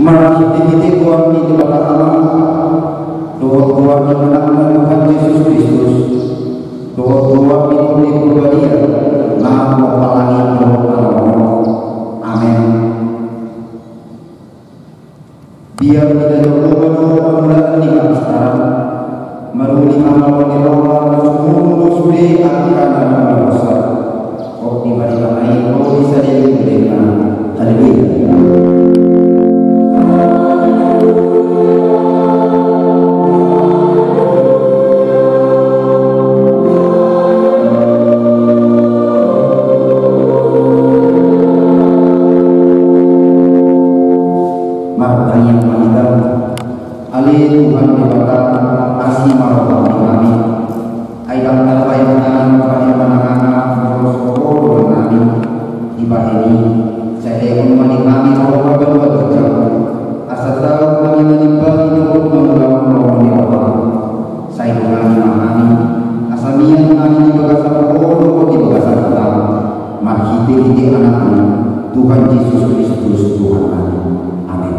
Mari kita Tuhan di depan Allah. Doa di nama Tuhan Yesus Kristus. Doa di pribadi. Nama palangi doa. Amin. Biar kita doa di sekarang meruli amal di Allah semua sudah akan dosa. Oh di mana ini oh bisa dilakukan. Haleluya. Tuhan Yesus Kristus Tuhan kami. Amin.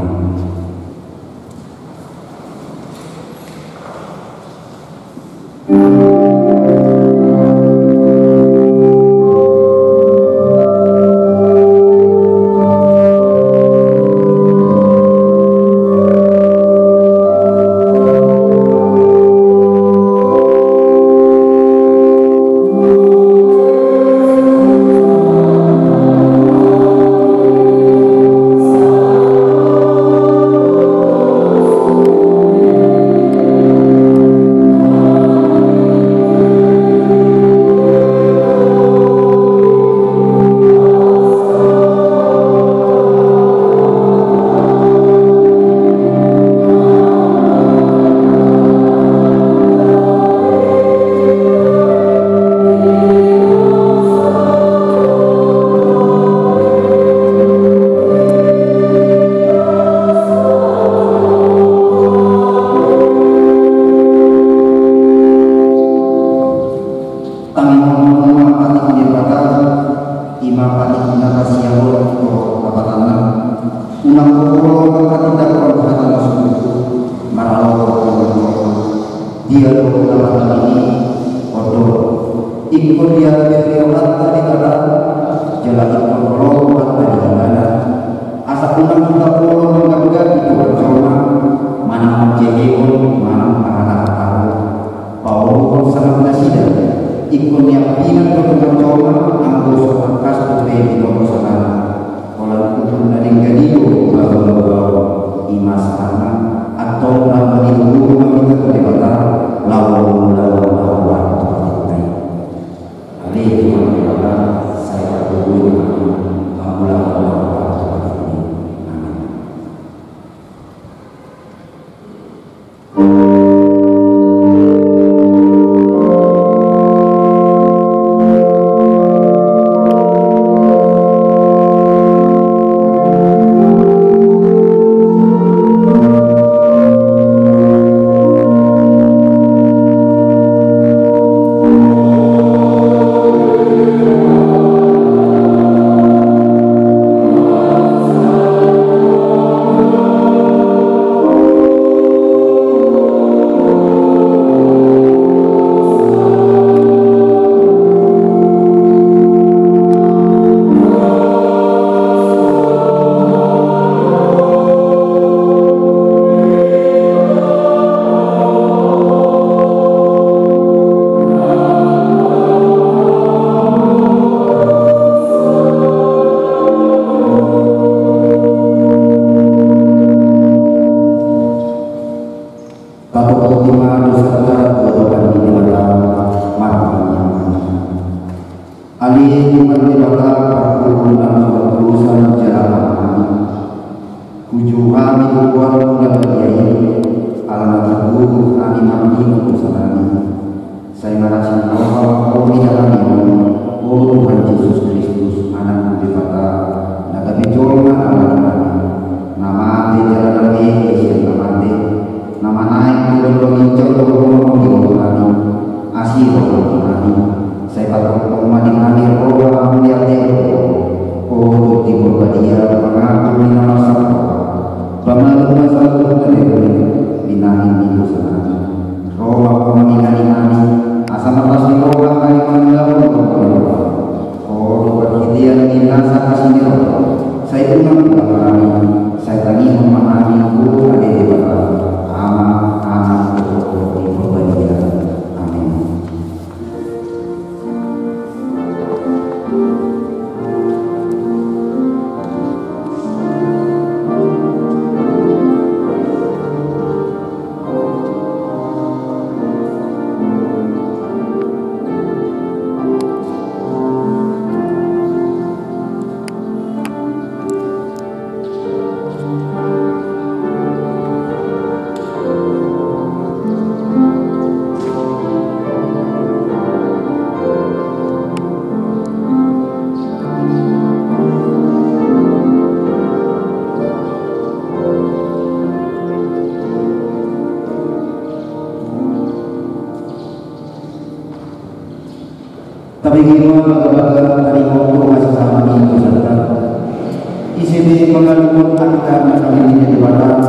ini di batang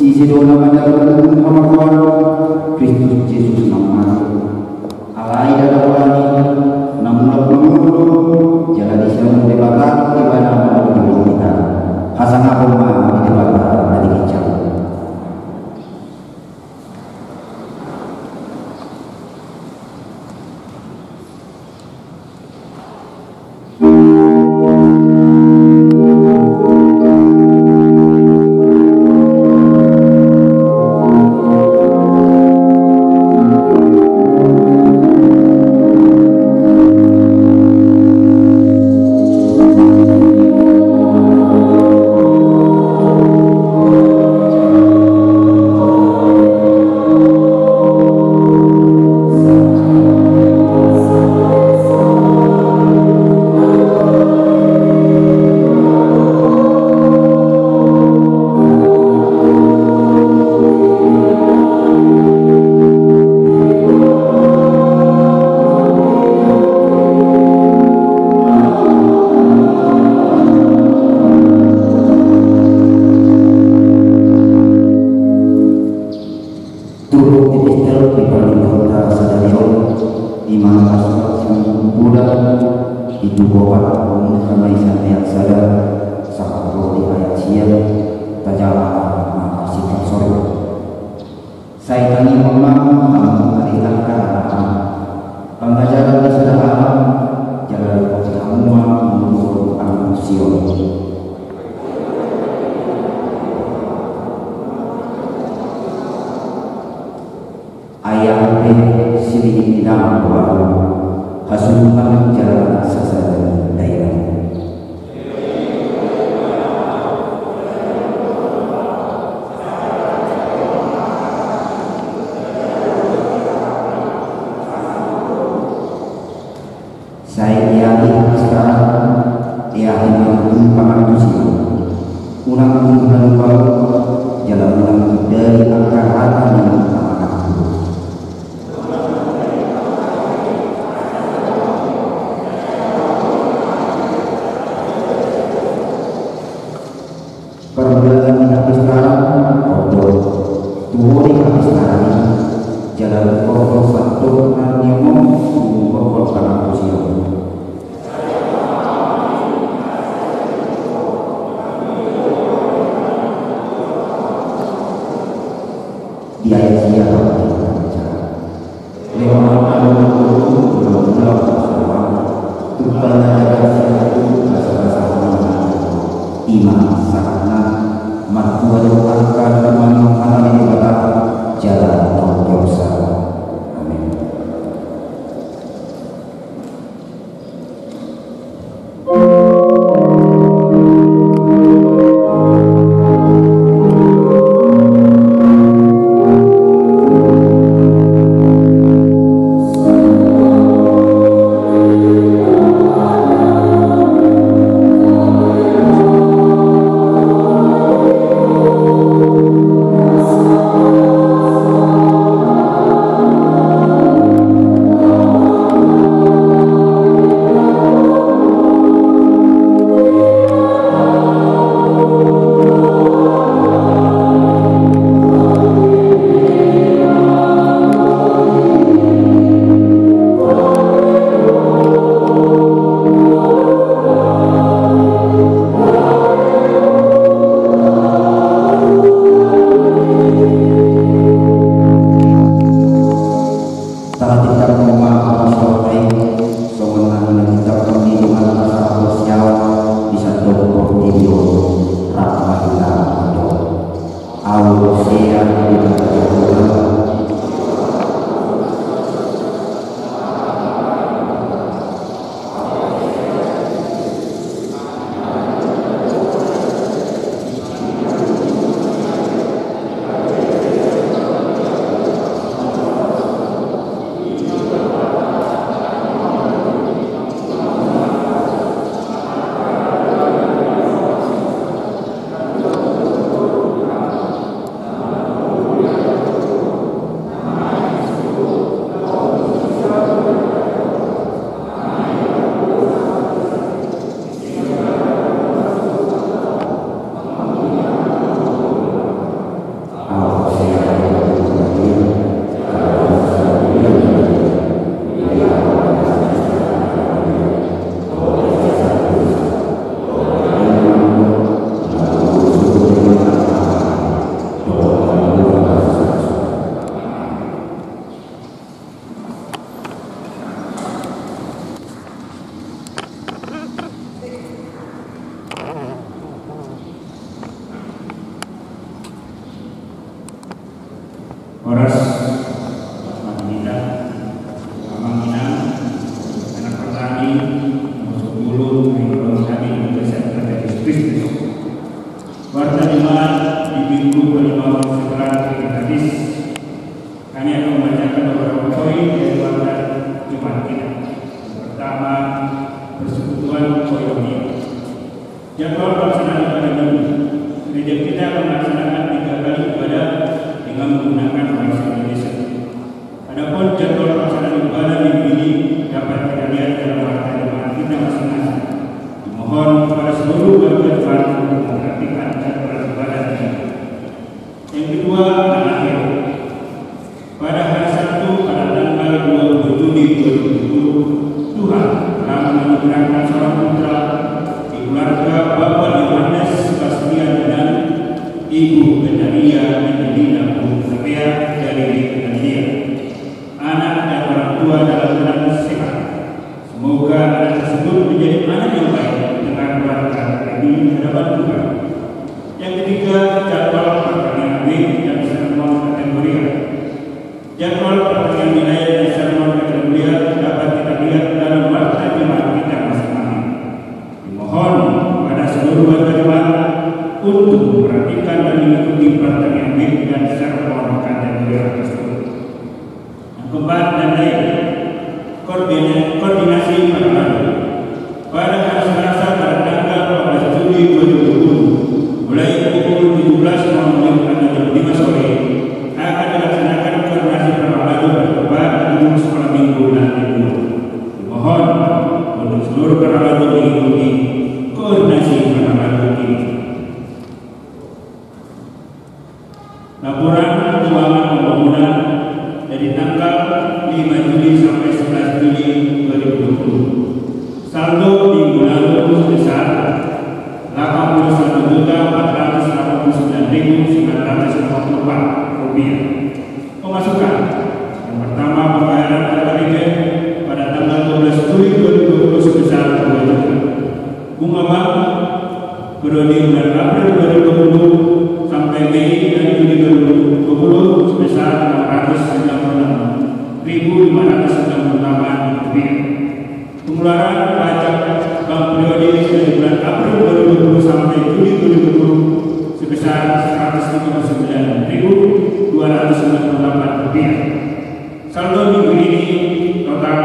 isi doa menjaga Muhammad Kristus Yesus nama alai dan awali namun penguruh jalan Islam di batang di mana mau kita hasang apa mah di batang dari kicau. bersama persekutuan Koinonia. Jadwal pelaksanaan ibadah minggu. Gereja kita akan melaksanakan 3 kali ibadah dengan menggunakan bahasa Indonesia. Adapun jadwal pelaksanaan ibadah minggu ini dapat kita lihat dalam harta jemaat kita masing-masing. Dimohon kepada seluruh warga jemaat untuk memperhatikan jadwal ibadah ini. Yang kedua, terakhir. Pada hari Sabtu pada tanggal 20 Juni 2020, Tuhan telah menganugerahkan seorang putra di keluarga Bapak Yohanes Sebastian dan Ibu Benaria Angelina Bukapea dari Indonesia. Anak dan orang tua dalam keadaan sehat. Semoga anak tersebut menjadi anak yang baik dengan keluarga di hadapan Tuhan. Yang ketiga, jadwal pertandingan week dan sermon kategori. Jadwal pertandingan wilayah dan sermon kategori dapat kita lihat dalam warta jemaat kita masing-masing. Dimohon kepada seluruh warga jemaat untuk memperhatikan dan mengikuti pertandingan week dan sermon kategori tersebut. Yang keempat dan lain, koordinasi pada lalu. Pada hari Selasa pada tanggal 14 Juli 2020, mulai pukul 17.00 atau 5 sore akan dilaksanakan koordinasi perlalu berdebat di sekolah minggu nanti dulu. Dimohon untuk seluruh perlalu mengikuti koordinasi perlalu ini. Laporan keuangan pembangunan dari tanggal 5 Juli sampai 11 Juli 2020. Saldo di bulan lalu sebesar Rp81.889.954. Pemasukan yang pertama, pembayaran harga tiket pada tanggal 12 Juli 2020 sebesar 2 juta. Bunga bank periode bulan April 2020 sampai Mei dan Juli 2020 sebesar Rp696.598. Pengeluaran pajak bank periode dari bulan April 2020 sampai Juli 2020 sebesar Rp159.298. Saldo minggu ini total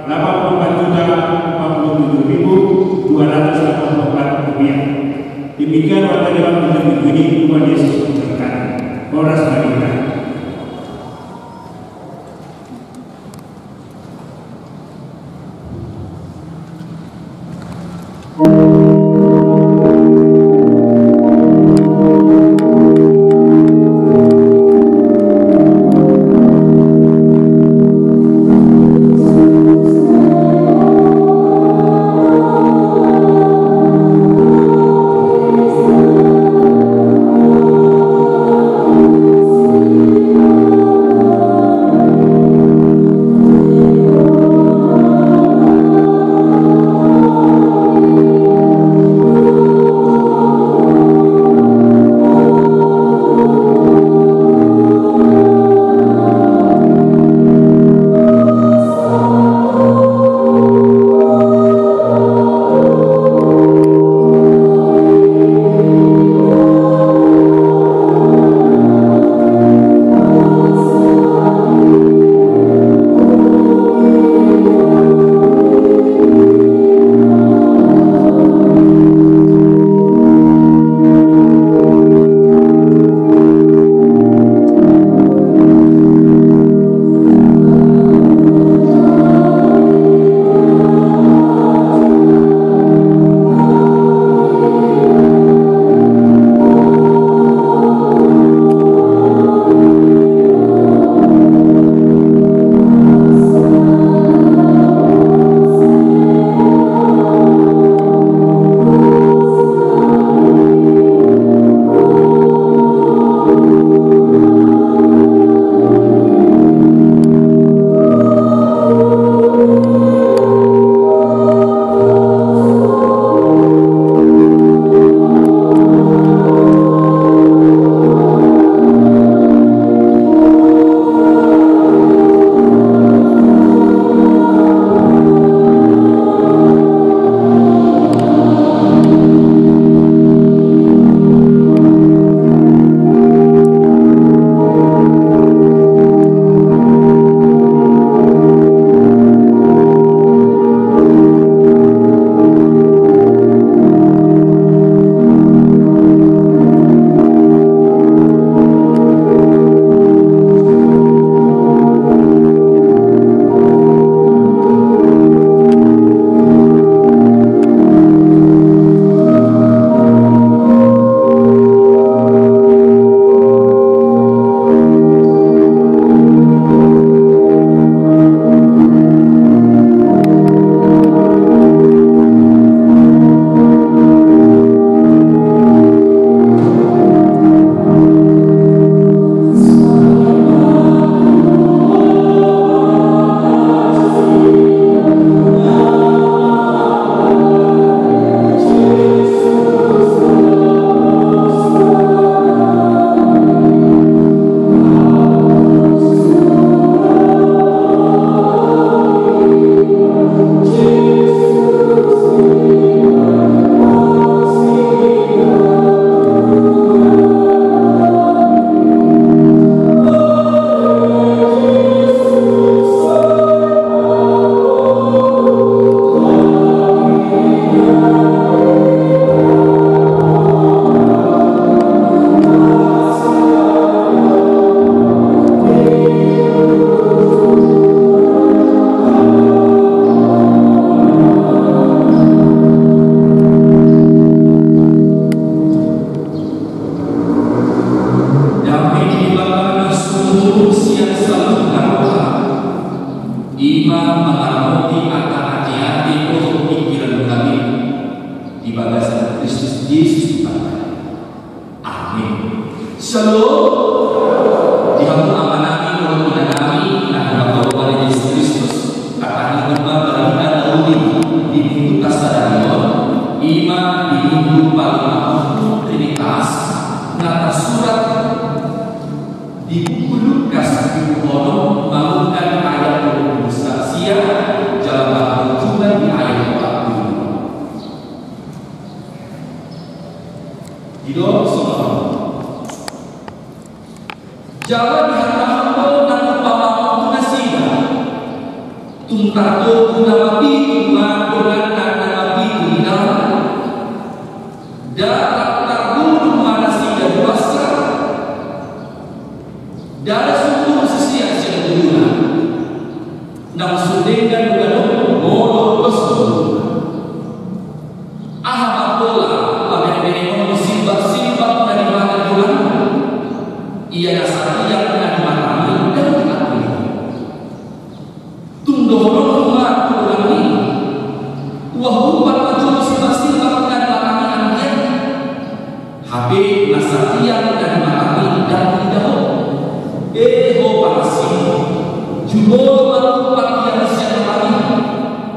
Rp84.284. Demikian warta jemaat pada minggu ini. Tuhan Yesus memberkati. Horas Maria. Thank you.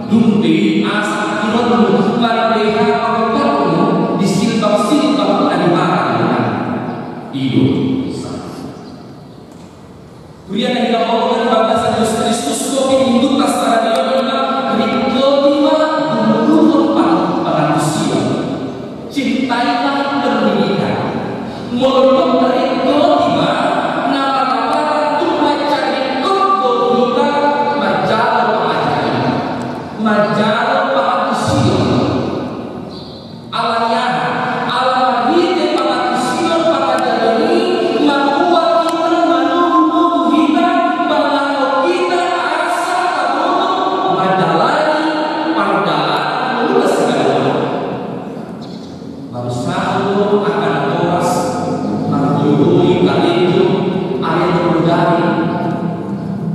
Dumpi asa kironu landeha pagkakmu di silbang-silbang animakan hidup. Kuliah yang dilakukan bangsa Yesus Kristus kopi hidup tas radio kita rikotima guru para manusia. Cintailah pendidikan. Molok rikotima nama-nama tu macam ikut kita majalah pengajaran, majalah manusia. Alanya alami manusia pada jadi membuat kita menunggu kita mengaku kita asa kamu madalani pandalan luas segala bangsa akan tewas menghubungi kalian ayat berdari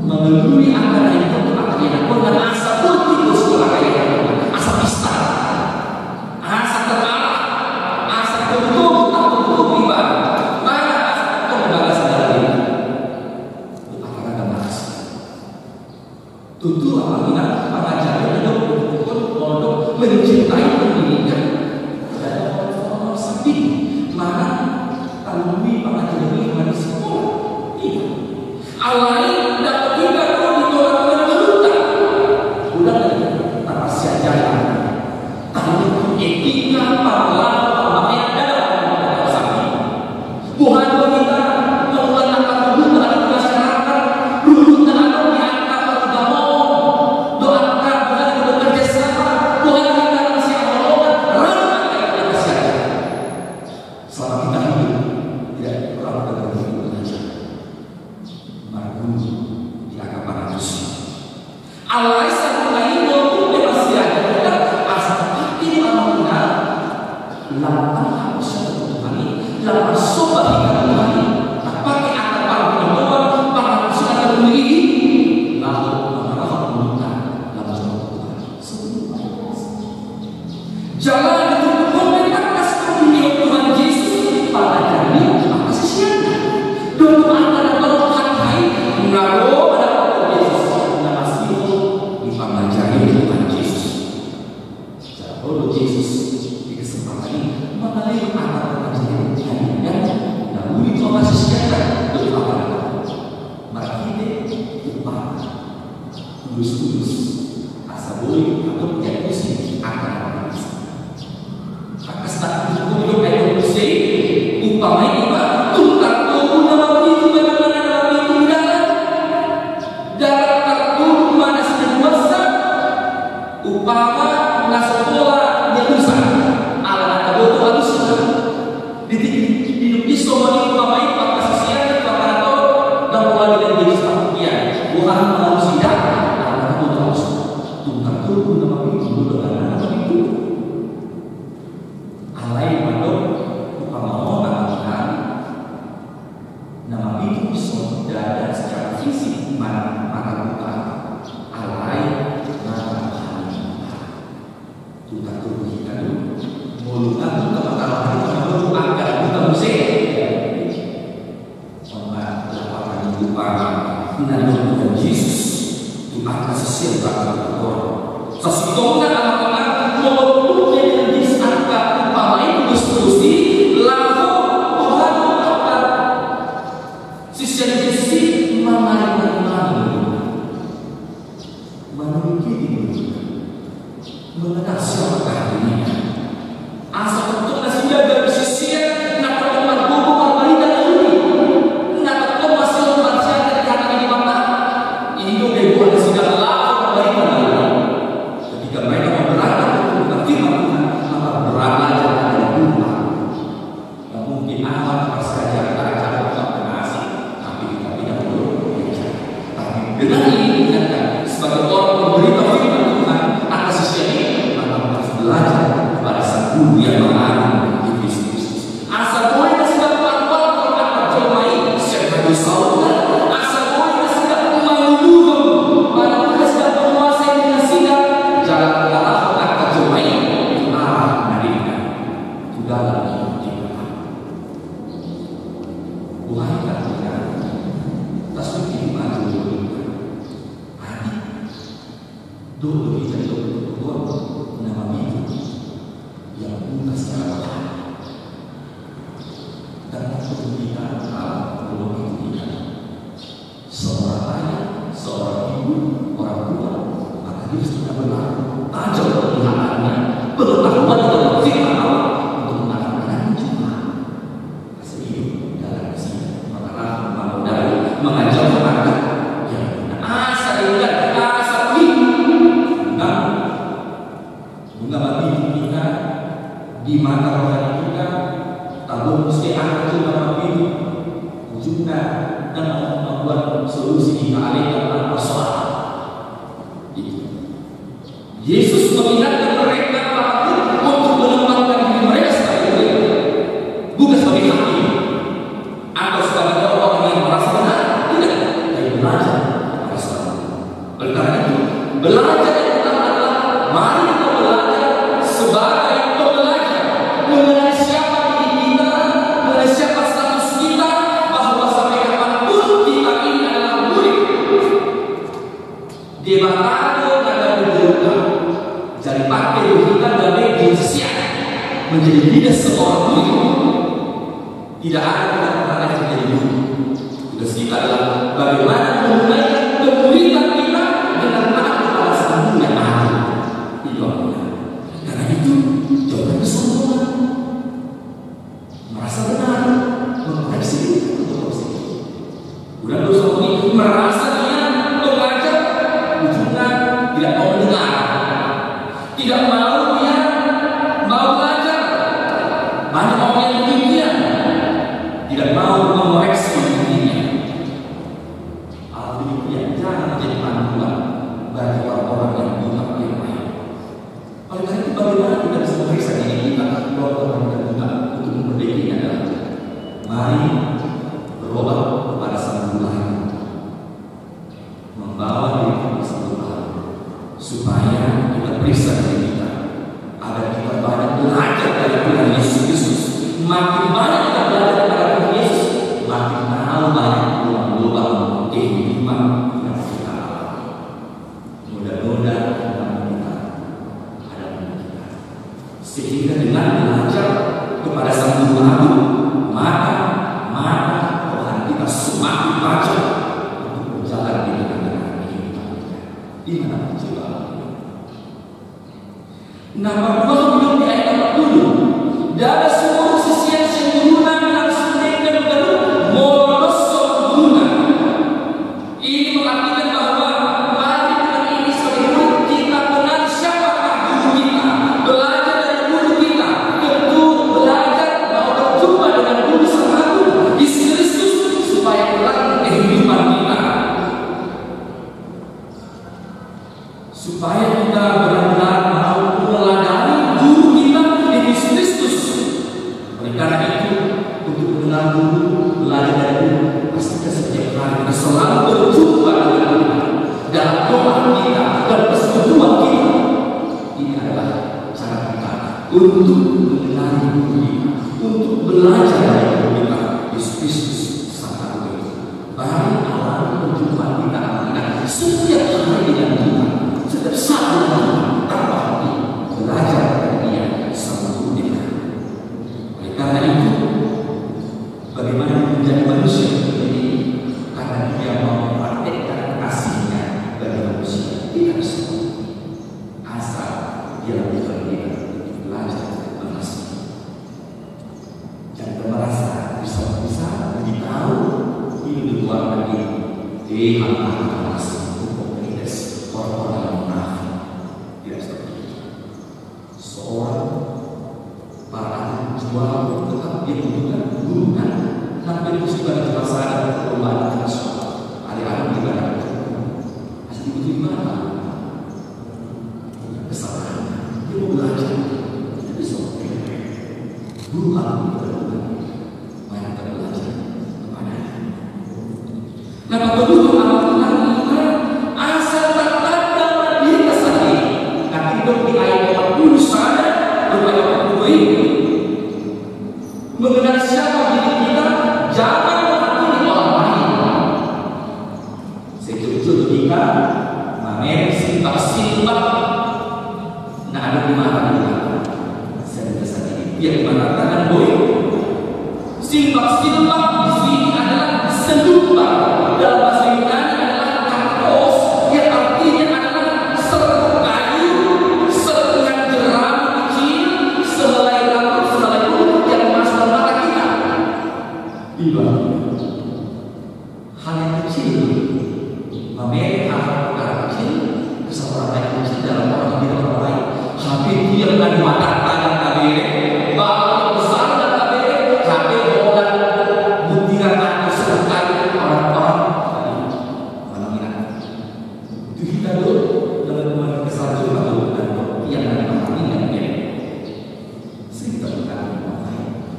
mengelui akan itu akan dengan asa putih sekolah kaya asa pista asa terang asa kebetul tak betul ibadah mana asa itu membalas dari itu akan ada balas tentu apabila pengajaran itu betul untuk mencintai pendidikan dan orang sedih mana tanumi pengajaran ini di sekolah tidak awalnya dapat juga kalau ditolak dengan berhutang udah tak pasti aja tapi etika pahlawan pahlawan dalam sapi Tuhan kita membuat anak berhutang di masyarakat berhutang anak diangkat tidak mau doakan Tuhan kita bekerja sama Tuhan kita masih awal ramai kita masih ada selama kita hidup tidak orang berhutang saja baru dianggap manusia Allah satu lain waktu masih ada asal hati manusia lapan harus Tuhan lapan sobat ikan Tuhan pakai akal pendoa manusia akan memiliki lalu mengarah berhutang lalu Tuhan jalan itu memetakan dunia Tuhan Yesus pada kami apa sisiannya doa akan berkat hai mengaruh pada Yesus dan masih di pembacaan Tuhan Yesus. Kalau Yesus di kesempatan ini mengalami anak pengajaran yang lalu itu apa sisiannya doa pada mari kita upah kudus asa boleh atau tidak mesti akan akas tak hidup ayat mesti upah ini tungkang tubuh nama itu bagaimana nama itu dalam kartu mana sudah puasa upama na sekolah dia rusak ala ada butuh halus di somoni upama itu apa sisian apa atau dan mulai dari jenis pakuian bukan manusia ala butuh halus tungkang tubuh nama itu bagaimana nama itu alai mandor upama mau mengatakan nama itu bisa ada secara fisik mana bukan alai nama Tuhan tubuh kita dulu mulutan itu kata-kata itu agar kita musik sama lapangan lupa menandung Tuhan Yesus Tuhan kasih siapa berkorban sesuatu anak-anak mau yang disangka upama itu terus lalu Tuhan akan sisi memiliki mengenal siapa dirinya asal untuk nasi jaga sisian nak teman buku perbalikan ini nak teman masih manusia terlihat di mana itu debu ada sudah lalu perbalikan ketika mereka memberangkat untuk firman Tuhan maka berangkat dari rumah yang mungkin amat saja cara nasi tapi kita tidak perlu bicara tapi dengan ini sebagai orang pemberitahu firman Tuhan atas sisi ini maka harus belajar yang buka secara rohani. Dan pendidikan alam belum pendidikan. Seorang ayah, seorang ibu, orang tua, maka dia sudah benar tajam pelihatannya, pengetahuan dalam firman Allah untuk mengarahkan juga. Sehingga dalam sini maka memudahkan mengajar anak yang asa ingat asa bunga mati kita di mata rohani kita, tabung mesti anak juga mati ujungnya dan membuat solusi di kalian persoalan. Yesus mengingatkan mereka untuk mengembangkan diri mereka sebagai murid, bukan sebagai hakim atau sebagai orang yang merasa benar, tidak, tapi belajar bersama. Oleh karena itu, belajar yang benar adalah mari kita belajar sebagai pembelajar mengenai siapa diri kita, mengenai siapa status kita, bahwa sampai kapanpun kita ini adalah murid. Debatado dan berdoa dari pakai kita dari Indonesia menjadi tidak seorang murid. Tidak ada kata-kata yang menjadi murid. Tugas kita adalah bagaimana menunaikan kemuridan kita dengan taat kepada Sang yang adil. Itu artinya. Karena itu jangan kesombongan, merasa benar, mengkoreksi untuk koreksi. Udah dosa ini merasa dia mengajar, ujungnya tidak mau mendengar, tidak mau dia mau belajar. Banyak orang yang demikian, tidak mau mengoreksi dirinya. Hal demikian jangan menjadi panduan bagi orang-orang yang buta firman. Oleh karena itu, bagaimana kita bisa memeriksa diri kita bahwa orang yang buta untuk memperbaikinya adalah mari berobat kepada Sang Tuhan, membawa diri kepada Sang Tuhan, supaya kita periksa diri kita, agar kita banyak belajar dari Tuhan Yesus Kristus. Makin banyak kita belajar dari Tuhan Yesus, makin tahu banyak lubang-lubang kehidupan yang kita alami. Mudah-mudahan kita ada kita, sehingga dengan belajar kepada Sang Tuhan, maka Tuhan kita semakin baca untuk berjalan di tengah-tengah kehidupan kita. Di mana coba? Nomor 2 hidup di ayat 40. Dari semua sisi yang sempurna dan sempurna baru monos sempurna. Ini mengartikan bahwa mari dengan ini seluruh kita kenal siapakah guru kita, belajar dari guru kita, tentu belajar mau berjumpa dengan guru Sang Agung Yesus Kristus supaya kelak kehidupan kita, supaya kita benar-benar mau meneladani guru kita Yesus Kristus. Oleh karena itu, untuk mengenal guru, belajar dari guru, pastikan setiap hari kita selalu berjumpa dengan Tuhan dalam doa kita dan persekutuan kita. Ini adalah cara kita untuk mengenal guru kita, untuk belajar dari guru kita Yesus Kristus Sang Agung. Baru awal perjumpaan kita akan setiap hari dengan Tuhan, setiap saat dengan Tuhan, tanpa henti belajar dari Dia Sang Agung. Oleh karena itu, bagaimana menjadi manusia seperti ini? Karena Dia mau mempraktekkan kasih-Nya bagi manusia. Tidak semua asal Dia lakukan kita belajar mengasihi. Jangan merasa bisa beritahu ini di luar negeri. Hamba masih komunitas orang-orang yang munafik. Tidak seperti itu. Seorang para jual tetap dia membutuhkan guna, sampai itu sudah jelas ada perubahan nasional. Adik-adik di mana? Masih dibutuhin mana? Kesalahan. Dia mau belajar, dia bisa belajar. Guru alam berbuat, banyak kita belajar kepada. Nah, betul Al-Quran itu asal tanda diri kita sendiri. Tapi hidup di ayat 40 sana, ayat 40 ini mengenai siapa diri kita, jangan menghakimi orang lain. Sejujur kita mamer simpak, nah ada di mana? Saya yang mengatakan boy simbak di sini adalah selumbang, dalam bahasa Yunani adalah kaktos, yang artinya adalah serbuk kayu setengah jeram kecil sehelai rambut sehelai bulu yang masuk dalam mata kita. Bila hal yang kecil memiliki hal kecil kesalahan yang kecil dalam orang hidup orang lain, hampir dia dengan mata tangan kabeh bahwa besar dan kabeh kabeh orang butiran atau sekali orang-orang mengira itu kita dulu dalam kesalahan itu dan yang ada ini dan dia sehingga kita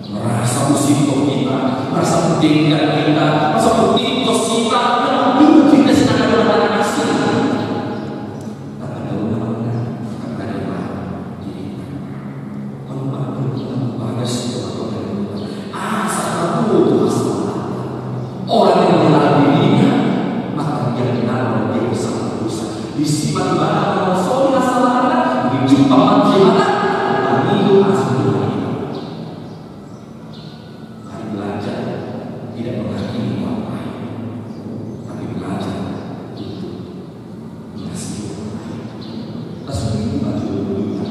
merasa musibah kita, merasa penting kita, merasa penting kita, dulu kita sedang ada asing. Orang yang mengenal dirinya, maka dia kenal bahwa dia bersama dosa. Disipat bahwa soal masalah anda, dijumpa masalah, kami itu asli. Kami belajar tidak menghakimi orang lain, tapi belajar untuk mengasihi orang lain. Rasul itu baju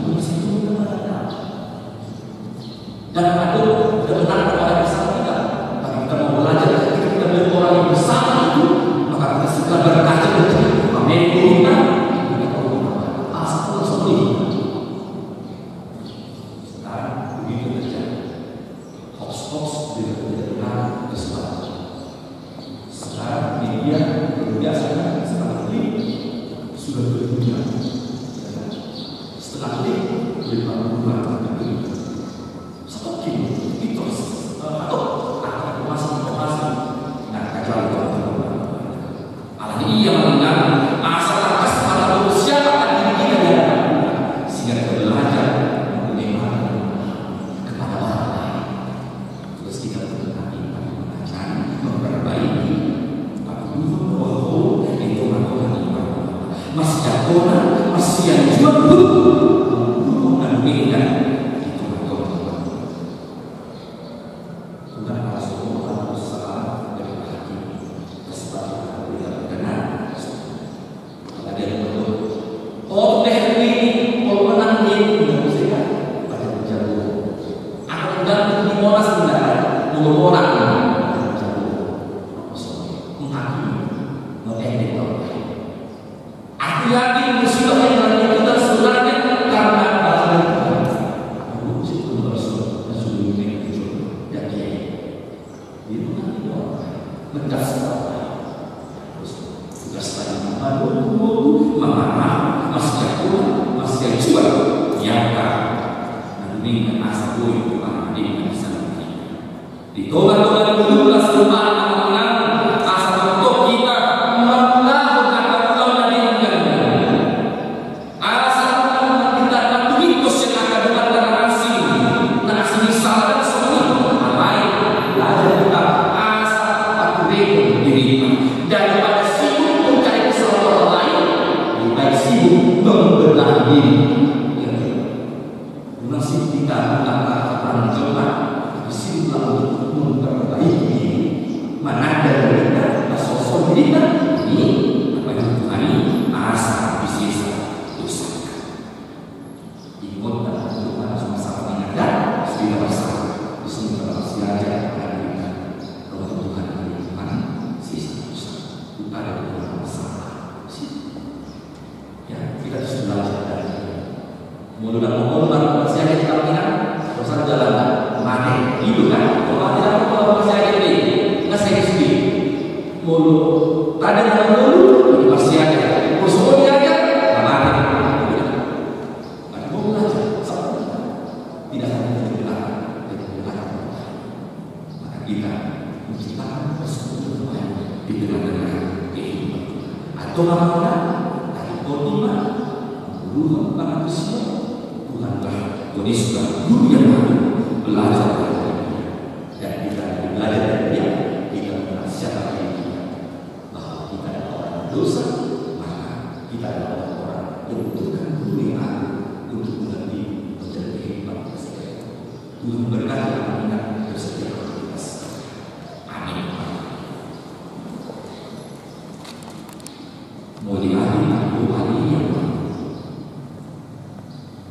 mengasihi orang lain. Dan aku tidak benar kepada bersama kita, tapi kita mau belajar. Orang yang bersama itu, maka kita suka berkaca memiliki kita asal seperti sekarang begitu terjadi hoax tidak benar kesempatan. Sekarang media biasanya setengah klik sudah berdunia, setengah klik berbulan satu kilo itu atau ia mendengar asal atas pada manusia akan diri kita sehingga kita belajar menerima kepada orang lain. Terus kita belajar memperbaiki itu masih jakona masih yang jual dulu dan beda itu sudah langsung orang usaha dari hati kesempatan. Oh, ini kalau menang ini tidak bisa pada berjalan. Aku dan di Monas tidak, dua orang berjalan. Menghakimi, mengendek orang. Aku yakin musibah yang terjadi kita sebenarnya karena bacaan Tuhan. Aku itu bersuara sebelum ini dan dia di mana dia mendas orang. Tugas tadi membantu, memarah. Masih jago, masih jual, nyata. Nanti dengan asal gue bukan di sana. Di tahun 2017 kemarin asal untuk kita melakukan kata dari enggak. Asal kita akan mitos yang akan datang dari asing, dan asing salah dan semua lain. Belajar kita asal tak diri daripada sibuk mencari kesalahan orang lain. Baik sibuk membenahi diri, nasib kita bukan orang jalan, tapi sibuk untuk memperbaiki diri. Mana ada kita sosok diri kita ini apa yang Tuhan asal bisa dosa. Ikut dalam Tuhan sama-sama mengajar, sudah bersama di sini kita masih belajar dari kita. Kalau Tuhan sisa dosa, bukan ada Tuhan masalah. Ya, kita harus belajar dari mulut dan ngomong masih ada di kaminan, terus ada jalan mana itu kan? Kalau tidak mau masih ada di nggak saya sendiri. Mulut ada dalam mulut masih ada, musuhnya ada mana? Ada mau belajar sama tidak hanya di belakang, maka kita menciptakan persekutuan Tuhan di tengah-tengah kehidupan atau mana? Iman, Tuhan manusia, Tuhanlah Tuhan sudah guru yang baru belajar dari dia, dan kita belajar dari dia, kita menasihatkan dia bahwa kita adalah orang dosa, maka kita adalah orang yang membutuhkan guru yang baru untuk menjadi kehidupan kita.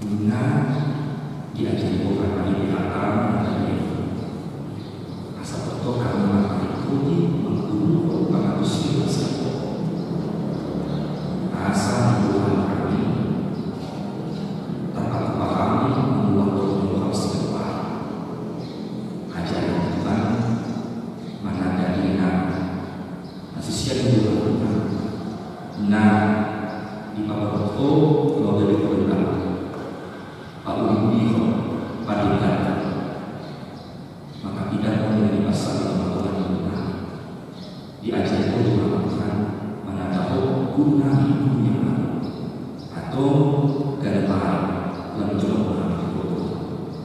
guna diajari bukan lagi di alam dan asal betul karena mengikuti mengguru pengatus siapa asal Tuhan kami tanpa dipahami mengulang harus depan ajaran Tuhan mana dari masih siap dilakukan di bawah itu kalau dari pemerintah Pak Uli pada maka tidak menjadi masalah pembangunan guna diajar untuk melakukan mana tahu guna dunia atau gada bahan yang mencoba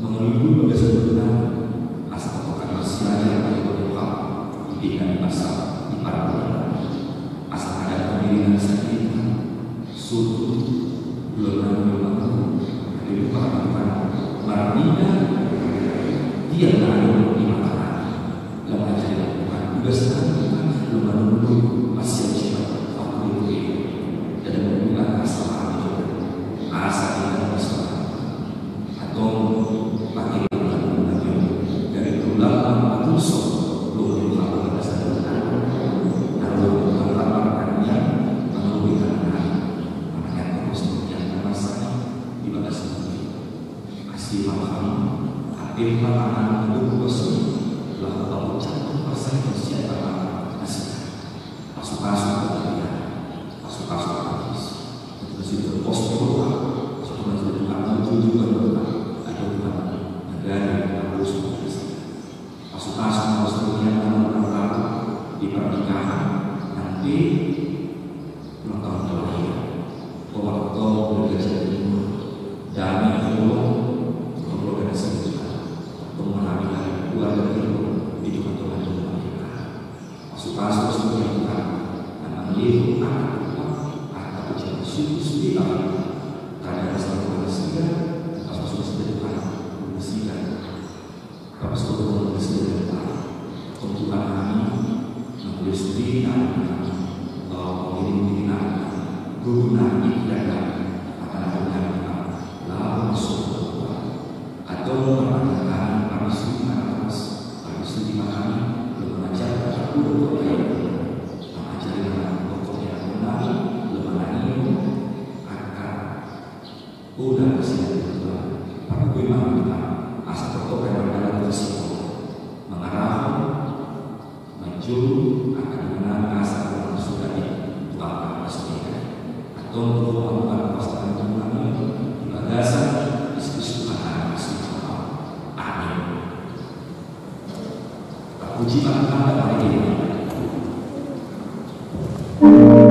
mengeluh bagaimana guna asal pokoknya silakan bagi berdoa diberikan masalah di para ulama asal ada pemilihan sendiri suatu belum dari para marmina dia lalu di mana lama saja bukan tugas kami belum menunggu masih cepat waktu itu dan menunggu asal tidak masalah atau pakai dari ulama manusia belum dilakukan dasar lalu melakukannya menunggu asli paham, hampir paham untuk bersuara, lalu tahu jatuh pasal siapa asli, masuk-masuk kemudian, masuk-masuk habis, terus itu postur, setelah itu kamu juga ada negara yang harus masuk-masuk harus kemudian kamu di pernikahan nanti ulang tahun terakhir, waktu bergajah timur, damai Allah. Memahami keluarga itu Tuhan kita masuk-masuk sebagai Tuhan dan menjadi anak atau suci karena selalu bersihkan masuk sebagai Tuhan bersihkan kalau sudah bersihkan untuk kami menulis diri bahwa ini guna ibadah akan ada lalu masuk atau mengatakan kami dimahami belum mengajar aku mengajarkan pokok yang benar lemari akan udah kesini aku memang asal pokok yang benar tersebut mengarah maju akan benar asal sudah dituangkan maksudnya atau melakukan pasangan kami di bagasan diskusi puji Tuhan pada hari ini. Oh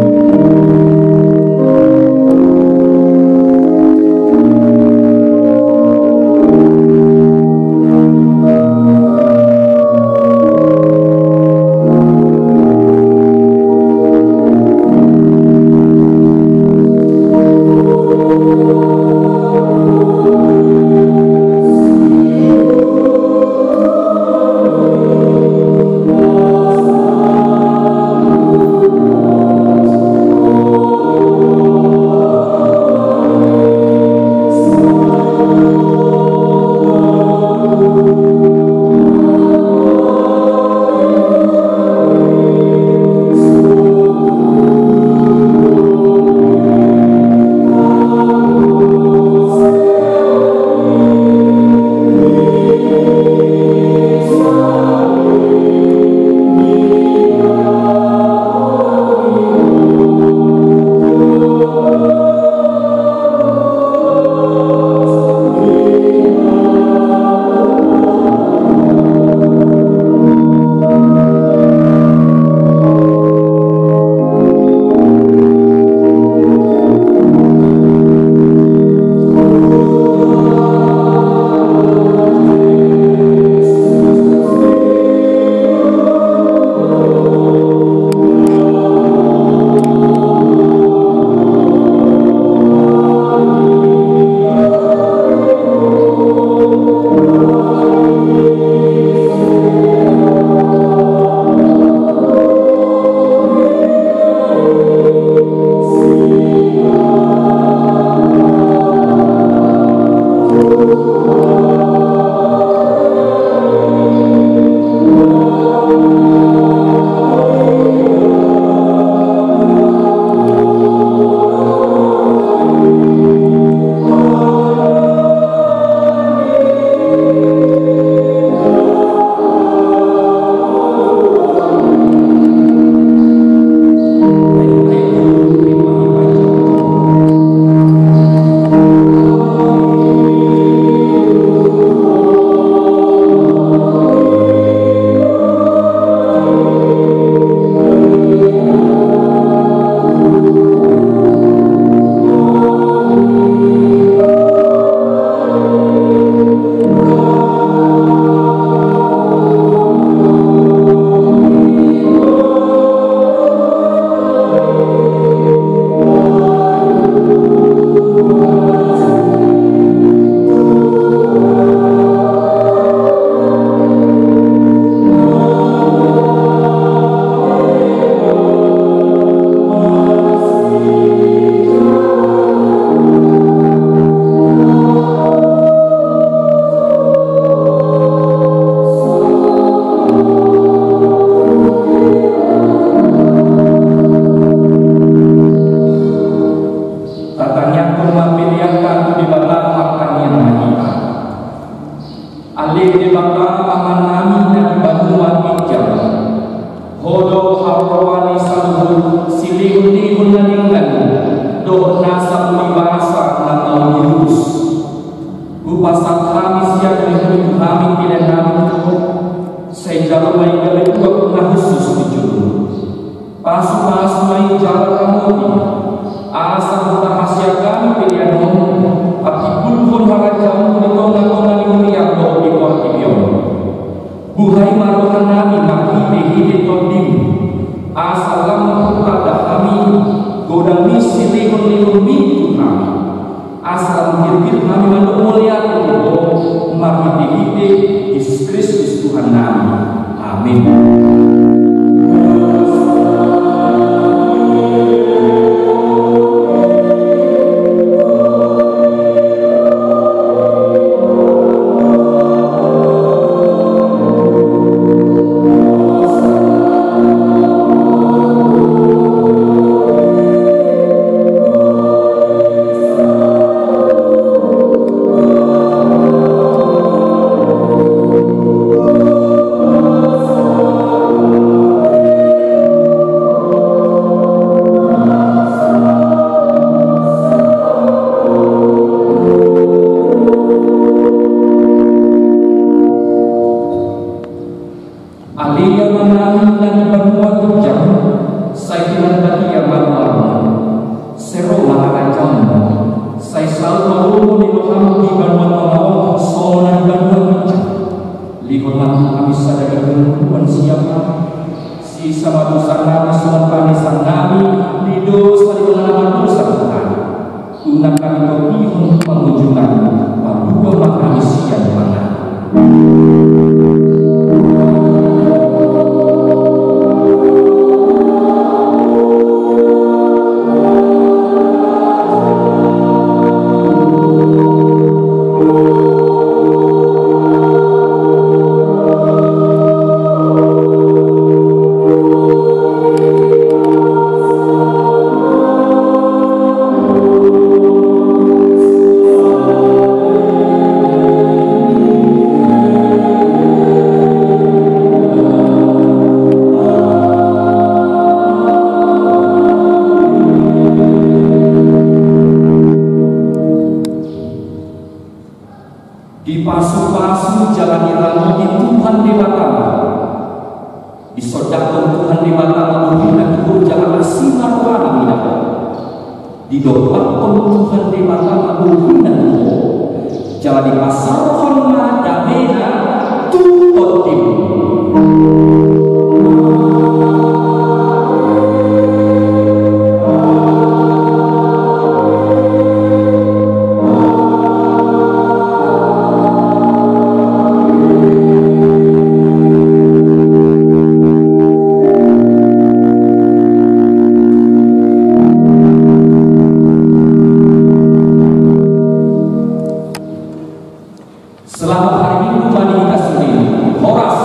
Selamat hari Minggu bagi kita sendiri. Horas.